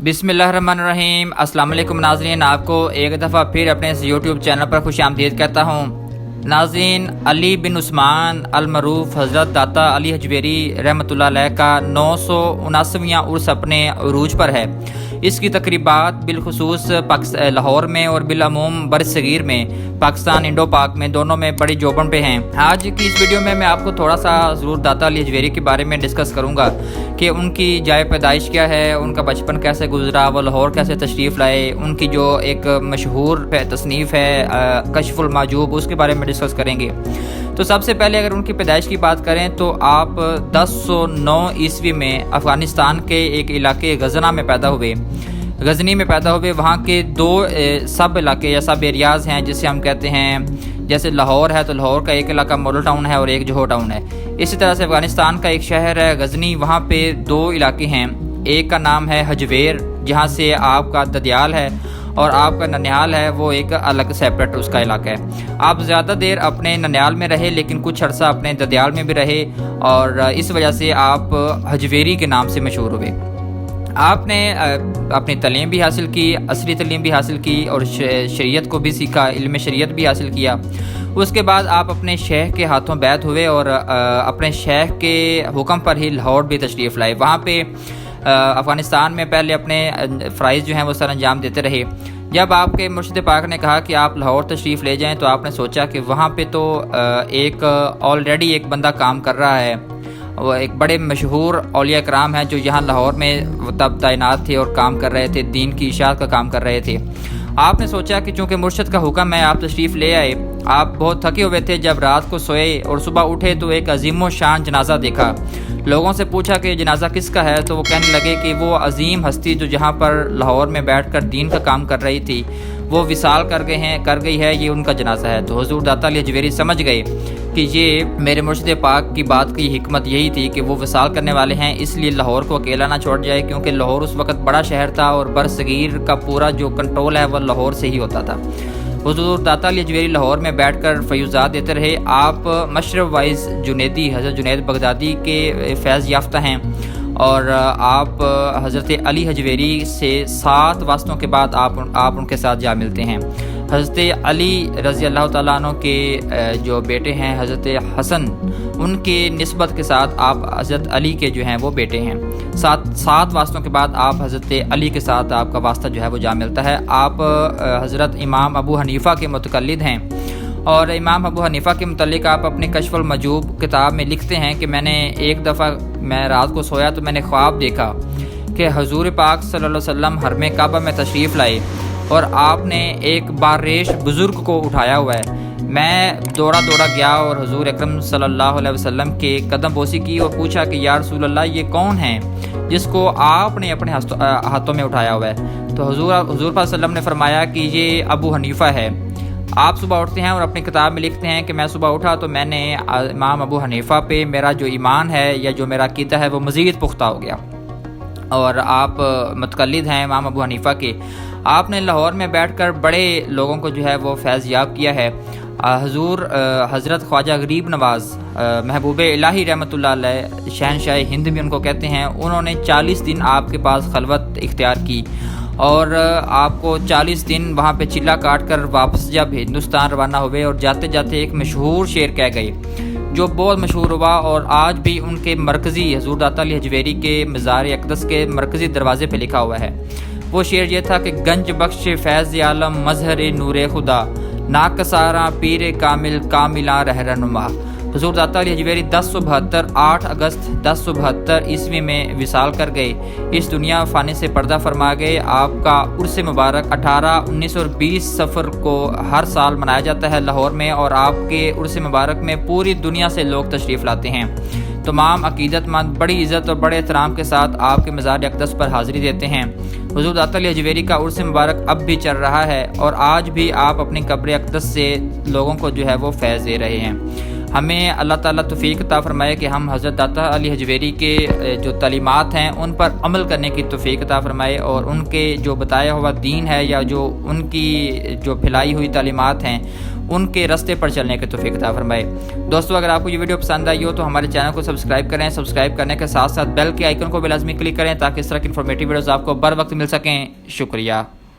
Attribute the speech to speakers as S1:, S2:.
S1: बिस्मिल्लाहिर्रहमानिर्रहीम। अस्सलाम वालेकुम नाज़रीन, आपको एक दफ़ा फिर अपने इस यूट्यूब चैनल पर खुशामदीद कहता हूँ। नाज़रीन, अली बिन उस्मान अल-मरूफ हज़रत दाता अली हजवेरी रहमतुल्लाह अलैह का 979वां उर्स अपने उरूज पर है। इसकी तकरीबात बिलखुसूस लाहौर में और बिलअमूम बरसगीर में, पाकिस्तान इंडो पाक में, दोनों में बड़ी जोबन पे हैं। आज की इस वीडियो में मैं आपको थोड़ा सा ज़रूर दाता अली हजवेरी के बारे में डिस्कस करूँगा कि उनकी जाए पैदाइश क्या है, उनका बचपन कैसे गुजरा, वो लाहौर कैसे तशरीफ़ लाए, उनकी जो एक मशहूर तसनीफ़ है कश्फुल माजूब, उसके बारे में डिस्कस करेंगे। तो सबसे पहले अगर उनकी पैदाइश की बात करें तो आप 1009 ईस्वी में अफ़गानिस्तान के एक इलाके गजना में पैदा हुए, गजनी में पैदा हुए। वहाँ के दो सब इलाके या सब एरियाज़ हैं जिसे हम कहते हैं, जैसे लाहौर है तो लाहौर का एक इलाका मॉडल टाउन है और एक जोहर टाउन है। इसी तरह से अफ़गानिस्तान का एक शहर है गजनी, वहाँ पे दो इलाके हैं। एक का नाम है हजवेर, जहाँ से आपका ददियाल है, और आपका ननिहाल है, वो एक अलग सेपरेट उसका इलाका है। आप ज़्यादा देर अपने ननिहाल में रहे लेकिन कुछ अर्सा अपने ददियाल में भी रहे, और इस वजह से आप हजवेरी के नाम से मशहूर हुए। आपने अपनी तालीम भी हासिल की, असली तालीम भी हासिल की, और शरीयत को भी सीखा, इल्म शरीयत भी हासिल किया। उसके बाद आप अपने शेख के हाथों बैत हुए और अपने शेख के हुक्म पर ही लाहौर भी तशरीफ़ लाए। वहाँ पे अफ़गानिस्तान में पहले अपने फ़राइज़ जो हैं वो सर अंजाम देते रहे। जब आपके मुर्शिद पाक ने कहा कि आप लाहौर तशरीफ़ ले जाएं, तो आपने सोचा कि वहाँ पे तो एक ऑलरेडी एक बंदा काम कर रहा है, वो एक बड़े मशहूर औलिया कराम हैं जो यहाँ लाहौर में तब तैनात थे और काम कर रहे थे, दीन की इशाअत का काम कर रहे थे। आपने सोचा कि चूँकि मुर्शिद का हुक्म है, आप तशरीफ़ ले आए। आप बहुत थके हुए थे, जब रात को सोए और सुबह उठे तो एक अजीम शान जनाजा देखा। लोगों से पूछा कि जनाजा किसका है, तो वो कहने लगे कि वो अजीम हस्ती जो जहाँ पर लाहौर में बैठकर दीन का काम कर रही थी, वो विसाल कर गई है, ये उनका जनाजा है। तो हुजूर दाता अली हजवेरी समझ गए कि ये मेरे मुर्शिद पाक की बात की हिकमत यही थी कि वो विसाल करने वाले हैं, इसलिए लाहौर को अकेला ना छोड़ जाए, क्योंकि लाहौर उस वक़्त बड़ा शहर था और बरसगीर का पूरा जो कंट्रोल है वह लाहौर से ही होता था। हुजूर दाता अली हजवेरी लाहौर में बैठकर फ़यूज़ात देते रहे। आप मशरब वाइज जुनैदी हज़रत जुनैद बगदादी के फैज़ याफ्ता हैं, और आप हज़रत अली हजवेरी से 7 वास्तों के बाद आप उनके साथ जा मिलते हैं। हज़रत अली रज़ी अल्लाह तआला अन्हु के जो बेटे हैं हज़रत हसन, उनके निस्बत के साथ आप हज़रत अली के जो हैं वो बेटे हैं। 7 वास्तों के बाद आप हज़रत अली के साथ आपका वास्ता जो है वो जा मिलता है। आप हज़रत इमाम अबू हनीफ़ा के मुतक़ल्लिद हैं, और इमाम अबू हनीफ़ा के मुतल्लिक़ आप अपने कश्फुल मजूब किताब में लिखते हैं कि मैंने एक दफ़ा मैं रात को सोया तो मैंने ख्वाब देखा कि हुज़ूर पाक सल्लल्लाहु अलैहि वसल्लम हरम काबा में तशरीफ़ लाए और आपने एक बारेश बुज़ुर्ग को उठाया हुआ है। मैं दौड़ा गया और हुज़ूर अकरम सल्लल्लाहु अलैहि वसल्लम के कदम बोसी की और पूछा कि या रसूल अल्लाह, ये कौन है जिसको आपने अपने हाथों में उठाया हुआ है? तो हुज़ूर पाक सल्लल्लाहु अलैहि वसल्लम ने फरमाया कि ये अबू हनीफ़ा है। आप सुबह उठते हैं और अपनी किताब में लिखते हैं कि मैं सुबह उठा तो मैंने इमाम अबू हनीफ़ा पे मेरा जो ईमान है या जो मेरा अक़ीदा है वो मज़ीद पुख्ता हो गया। और आप मुतक़ल्लिद हैं इमाम अबू हनीफ़ा के। आपने लाहौर में बैठकर बड़े लोगों को जो है वो फैज़ याब किया है। हुज़ूर हज़रत ख्वाजा गरीब नवाज़ महबूब इलाही रहमतुल्लाह अलैह, शहनशाह हिंद भी उनको कहते हैं, उन्होंने 40 दिन आपके पास खलवत इख्तियार की और आपको 40 दिन वहाँ पे चिल्ला काट कर वापस जब हिंदुस्तान रवाना हुए और जाते जाते एक मशहूर शेर कह गए जो बहुत मशहूर हुआ, और आज भी उनके मरकज़ी हुज़ूर दाता अली हजवेरी के मज़ार अक़दस के मरकज़ी दरवाज़े पे लिखा हुआ है। वो शेर ये था कि गंज बख्श फैज़ आलम मज़हर नूर खुदा, नाकसारा पीर कामिल कामिला रहनुमा। हुज़ूर दाता अली हजवेरी 8 अगस्त 1072 ईस्वी में विसाल कर गए, इस दुनिया फ़ानी से पर्दा फरमा गए। आपका उर्स मुबारक 18, 19 और 20 सफ़र को हर साल मनाया जाता है लाहौर में, और आपके उर्स मुबारक में पूरी दुनिया से लोग तशरीफ़ लाते हैं। तमाम अक़ीदतमंद बड़ी इज़्ज़त और बड़े एहतराम के साथ आपके मज़ार अक़दस पर हाज़िरी देते हैं। हुज़ूर दाता अली हजवेरी का उर्स मुबारक अब भी चल रहा है और आज भी आप अपनी कब्र अक़दस से लोगों को जो है वो फैज़ दे रहे हैं। ہمیں اللہ تعالیٰ توفیق عطا فرمائے کہ ہم حضرت داتا علی حجویری کے جو تعلیمات ہیں ان پر عمل کرنے کی توفیق عطا فرمائے، اور ان کے جو بتایا ہوا دین ہے یا جو ان کی جو پھیلائی ہوئی تعلیمات ہیں ان کے راستے پر چلنے کی توفیق عطا فرمائے۔ دوستو اگر آپ کو یہ ویڈیو پسند آئی ہو تو ہمارے چینل کو سبسکرائب کریں، سبسکرائب کرنے کے ساتھ ساتھ بیل کے آئیکن کو بھی لازمی کلک کریں تاکہ اس طرح کی انفارمیٹیو ویڈیوز آپ کو بر وقت مل سکیں۔ شکریہ۔